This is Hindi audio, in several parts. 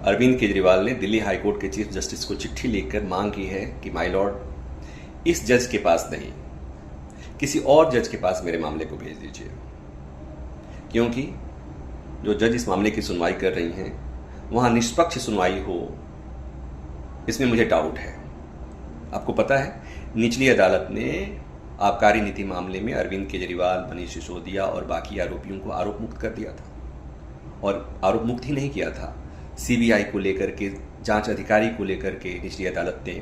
अरविंद केजरीवाल ने दिल्ली हाईकोर्ट के चीफ जस्टिस को चिट्ठी लिखकर मांग की है कि माय लॉर्ड, इस जज के पास नहीं, किसी और जज के पास मेरे मामले को भेज दीजिए, क्योंकि जो जज इस मामले की सुनवाई कर रही हैं वहां निष्पक्ष सुनवाई हो, इसमें मुझे डाउट है। आपको पता है, निचली अदालत ने आबकारी नीति मामले में अरविंद केजरीवाल, मनीष सिसोदिया और बाकी आरोपियों को आरोप मुक्त कर दिया था। और आरोप मुक्त ही नहीं किया था, सीबीआई को लेकर के, जांच अधिकारी को लेकर के निचली अदालत ने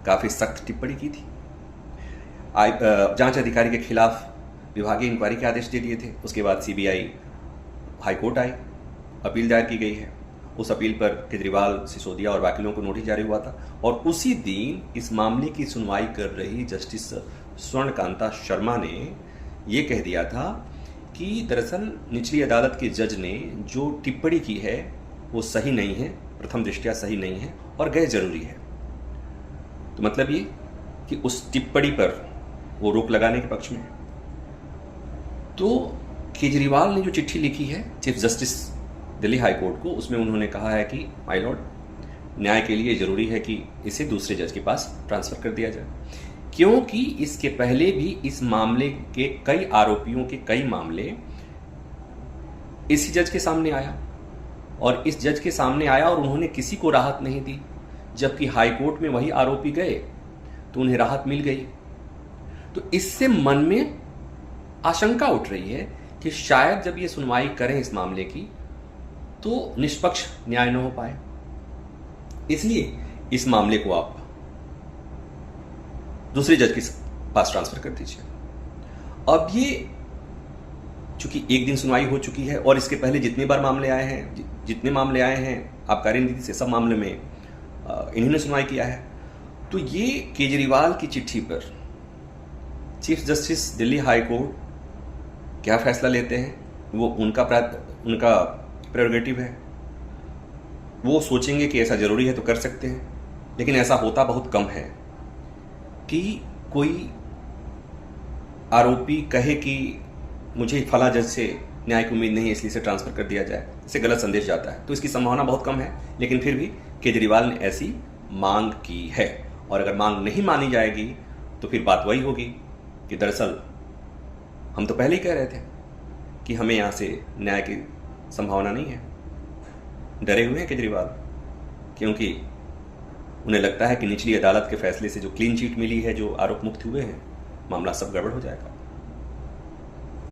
काफ़ी सख्त टिप्पणी की थी। जांच अधिकारी के खिलाफ विभागीय इंक्वायरी के आदेश दे दिए थे। उसके बाद सीबीआई हाईकोर्ट आई, अपील दायर की गई है। उस अपील पर केजरीवाल, सिसोदिया और वकीलों को नोटिस जारी हुआ था और उसी दिन इस मामले की सुनवाई कर रही जस्टिस स्वर्णकांता शर्मा ने ये कह दिया था कि दरअसल निचली अदालत के जज ने जो टिप्पणी की है वो सही नहीं है, प्रथम दृष्टया सही नहीं है और गैर जरूरी है। तो मतलब ये कि उस टिप्पणी पर वो रोक लगाने के पक्ष में है। तो केजरीवाल ने जो चिट्ठी लिखी है chief justice Delhi high court को, उसमें उन्होंने कहा है कि माय लॉर्ड, न्याय के लिए जरूरी है कि इसे दूसरे जज के पास ट्रांसफर कर दिया जाए, क्योंकि इसके पहले भी इस मामले के कई आरोपियों के कई मामले इसी जज के सामने आया और इस जज के सामने आया और उन्होंने किसी को राहत नहीं दी, जबकि हाई कोर्ट में वही आरोपी गए तो उन्हें राहत मिल गई। तो इससे मन में आशंका उठ रही है कि शायद जब ये सुनवाई करें इस मामले की तो निष्पक्ष न्याय न हो पाए, इसलिए इस मामले को आप दूसरे जज के पास ट्रांसफर कर दीजिए। अब ये चूंकि एक दिन सुनवाई हो चुकी है और इसके पहले जितने मामले आए हैं आबकारी नीति से, सब मामले में इन्होंने सुनवाई किया है। तो ये केजरीवाल की चिट्ठी पर chief justice Delhi high court क्या फैसला लेते हैं वो उनका प्रेरोगेटिव है। वो सोचेंगे कि ऐसा जरूरी है तो कर सकते हैं, लेकिन ऐसा होता बहुत कम है कि कोई आरोपी कहे कि मुझे फला जज से न्याय की उम्मीद नहीं है इसलिए इसे ट्रांसफर कर दिया जाए, इससे गलत संदेश जाता है। तो इसकी संभावना बहुत कम है, लेकिन फिर भी केजरीवाल ने ऐसी मांग की है और अगर मांग नहीं मानी जाएगी तो फिर बात वही होगी कि दरअसल हम तो पहले ही कह रहे थे कि हमें यहाँ से न्याय की संभावना नहीं है। डरे हुए हैं केजरीवाल, क्योंकि उन्हें लगता है कि निचली अदालत के फैसले से जो क्लीन चिट मिली है, जो आरोप मुक्त हुए हैं, मामला सब गड़बड़ हो जाएगा।